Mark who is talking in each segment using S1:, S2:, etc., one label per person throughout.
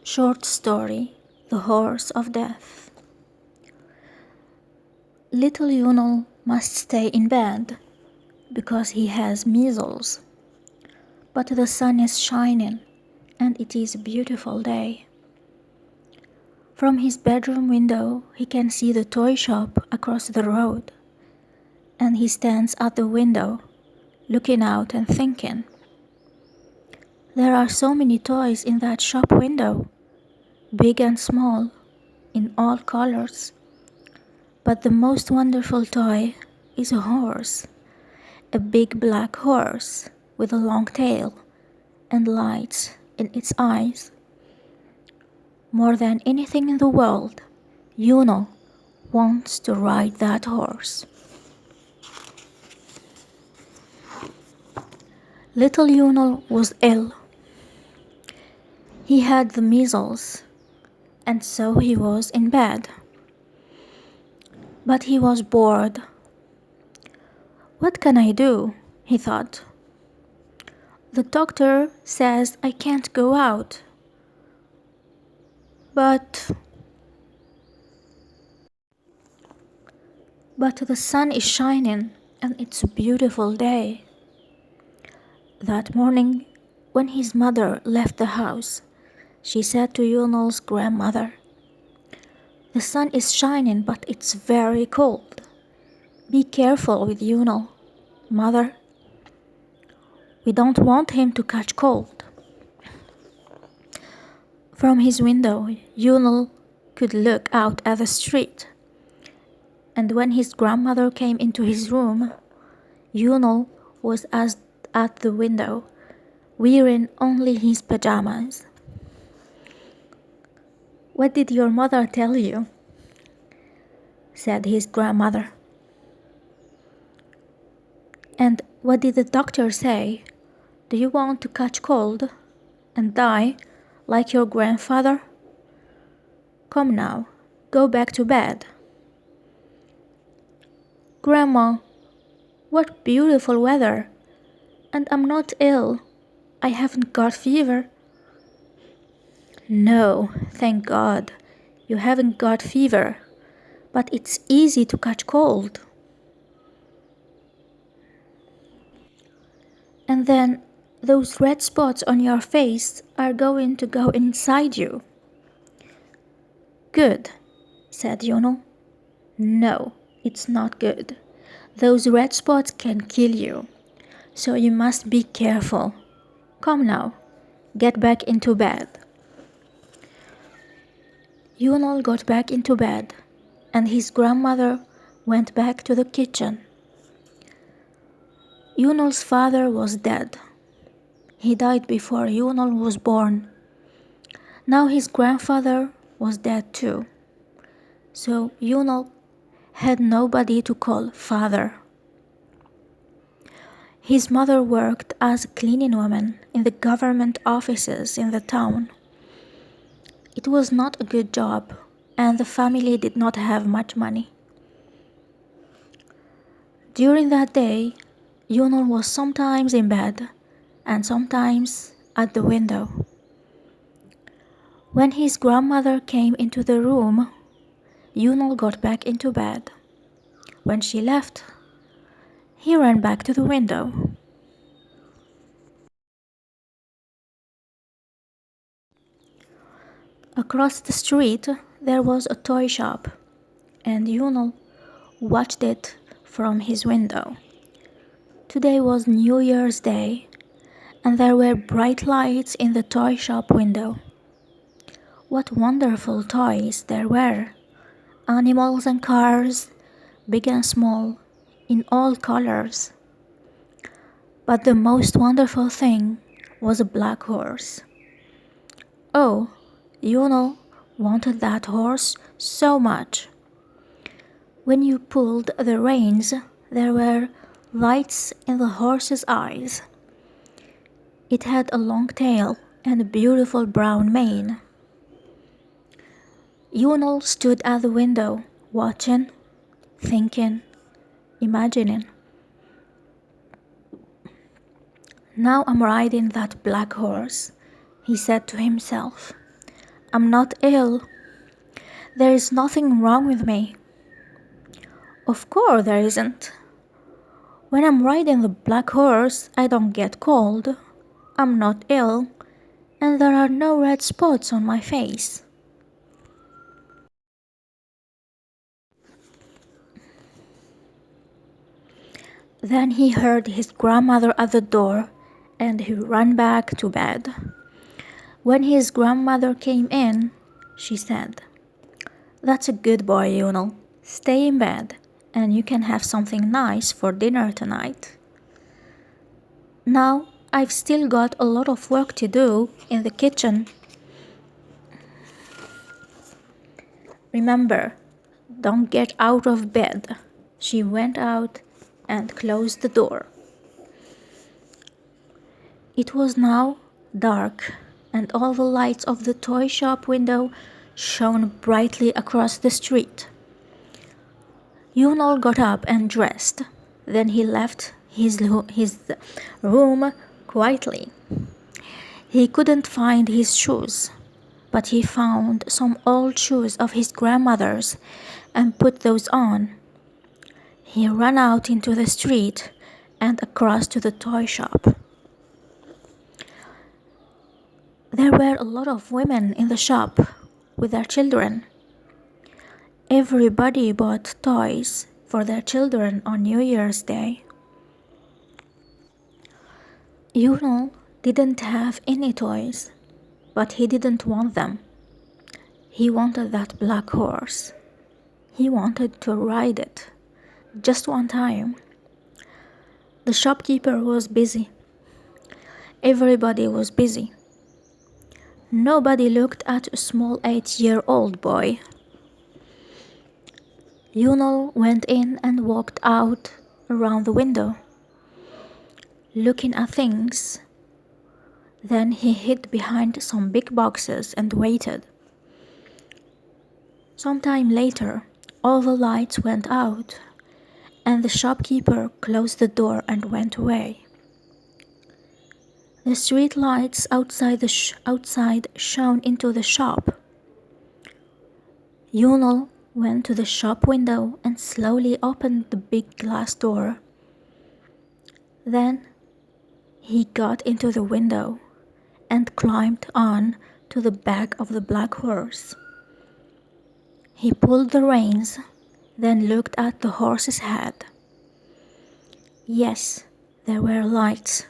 S1: Short story, The Horse of Death. Little Yunel must stay in bed because he has measles. But the sun is shining and it is a beautiful day. From his bedroom window he can see the toy shop across the road, and he stands at the window looking out and thinking, there are so many toys in that shop window, big and small, in all colors. But the most wonderful toy is a horse, a big black horse with a long tail and lights in its eyes. More than anything in the world, Yunel wants to ride that horse. Little Yunel was ill. He had the measles, and so he was in bed. But he was bored. What can I do? He thought. The doctor says I can't go out. But the sun is shining and it's a beautiful day. That morning, when his mother left the house, she said to Yunel's grandmother, the sun is shining, but it's very cold. Be careful with Yunel, mother. We don't want him to catch cold. From his window, Yunel could look out at the street. And when his grandmother came into his room, Yunel was at the window, wearing only his pajamas. What did your mother tell you? Said his grandmother. And what did the doctor say? Do you want to catch cold and die like your grandfather? Come now, go back to bed. Grandma, what beautiful weather! And I'm not ill. I haven't got fever. No, thank God, you haven't got fever, but it's easy to catch cold. And then those red spots on your face are going to go inside you. Good, said Yunel. No, it's not good. Those red spots can kill you, so you must be careful. Come now, get back into bed. Yunel got back into bed, and his grandmother went back to the kitchen. Yunel's father was dead. He died before Yunel was born. Now his grandfather was dead too, so Yunel had nobody to call father. His mother worked as a cleaning woman in the government offices in the town. It was not a good job, and the family did not have much money. During that day, Yunel was sometimes in bed and sometimes at the window. When his grandmother came into the room, Yunel got back into bed. When she left, he ran back to the window. Across the street, there was a toy shop, and Yunel watched it from his window. Today was New Year's Day, and there were bright lights in the toy shop window. What wonderful toys there were! Animals and cars, big and small, in all colors. But the most wonderful thing was a black horse. Oh, Yunel wanted that horse so much. When you pulled the reins, there were lights in the horse's eyes. It had a long tail and a beautiful brown mane. Yunel stood at the window, watching, thinking, imagining. Now I'm riding that black horse, he said to himself. I'm not ill. There is nothing wrong with me. Of course there isn't. When I'm riding the black horse, I don't get cold. I'm not ill, and there are no red spots on my face. Then he heard his grandmother at the door, and he ran back to bed. When his grandmother came in, she said, "That's a good boy, Yunel. Stay in bed, and you can have something nice for dinner tonight. Now, I've still got a lot of work to do in the kitchen. Remember, don't get out of bed." She went out and closed the door. It was now dark, and all the lights of the toy shop window shone brightly across the street. Yunol got up and dressed. Then he left his room quietly. He couldn't find his shoes, but he found some old shoes of his grandmother's and put those on. He ran out into the street and across to the toy shop. There were a lot of women in the shop with their children. Everybody bought toys for their children on New Year's Day. Yunol didn't have any toys, but he didn't want them. He wanted that black horse. He wanted to ride it, just one time. The shopkeeper was busy. Everybody was busy. Nobody looked at a small 8-year-old boy. Yunol went in and walked out around the window, looking at things. Then he hid behind some big boxes and waited. Some time later, all the lights went out, and the shopkeeper closed the door and went away. The street lights outside shone into the shop. Yunol went to the shop window and slowly opened the big glass door. Then he got into the window and climbed on to the back of the black horse. He pulled the reins, then looked at the horse's head. Yes, there were lights,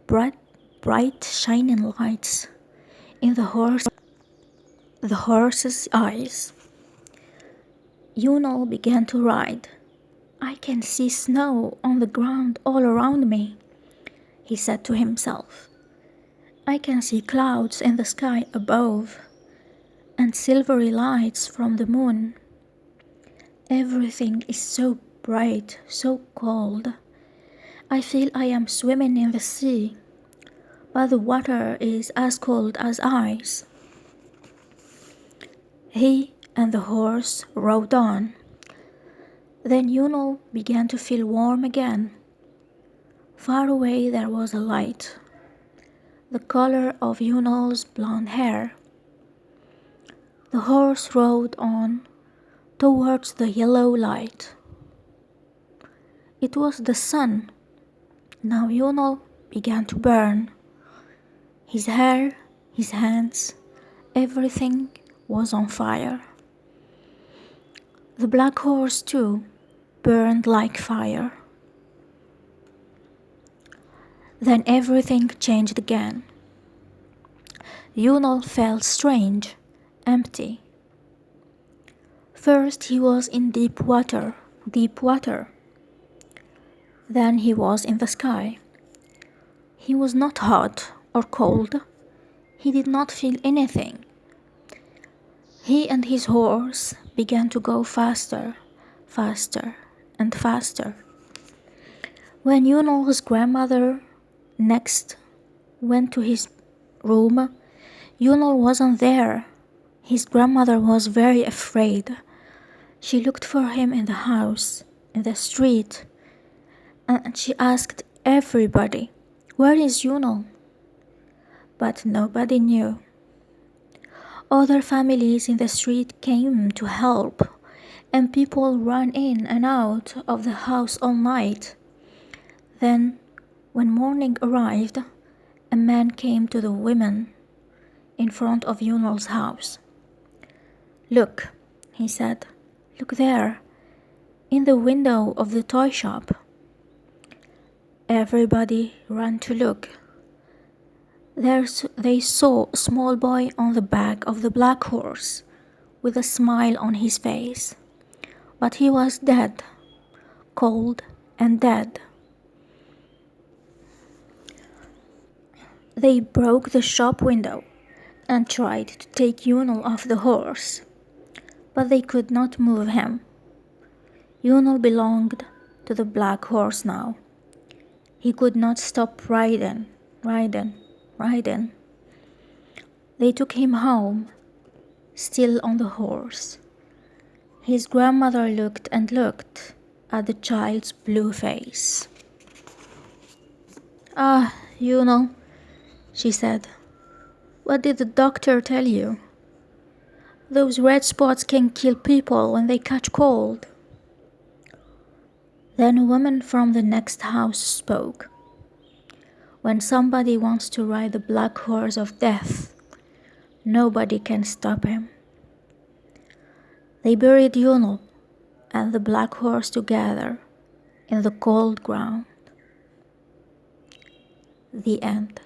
S1: bright shining lights in the horse's eyes. Yunol began to ride. "I can see snow on the ground all around me," he said to himself. "I can see clouds in the sky above, and silvery lights from the moon. Everything is so bright, so cold. I feel I am swimming in the sea, but the water is as cold as ice." He and the horse rode on. Then Yunol began to feel warm again. Far away there was a light, the color of Yunol's blonde hair. The horse rode on towards the yellow light. It was the sun. Now Yunol began to burn. His hair, his hands, everything was on fire. The black horse, too, burned like fire. Then everything changed again. Yunol felt strange, empty. First he was in deep water. Then he was in the sky. He was not hot or cold. He did not feel anything. He and his horse began to go faster, faster, and faster. When Yunol's grandmother next went to his room, Yunol wasn't there. His grandmother was very afraid. She looked for him in the house, in the street, and she asked everybody, "Where is Yunol?" But nobody knew. Other families in the street came to help, and people ran in and out of the house all night. Then, when morning arrived, a man came to the women in front of Yunal's house. "Look," he said, "look there, in the window of the toy shop." Everybody ran to look. There they saw a small boy on the back of the black horse, with a smile on his face. But he was dead, cold and dead. They broke the shop window and tried to take Yunal off the horse, but they could not move him. Yunal belonged to the black horse now. He could not stop riding. They took him home, still on the horse. His grandmother looked and looked at the child's blue face. "Ah, Yunal," she said, "what did the doctor tell you? Those red spots can kill people when they catch cold." Then a woman from the next house spoke. "When somebody wants to ride the black horse of death, nobody can stop him." They buried Yunal and the black horse together in the cold ground. The end.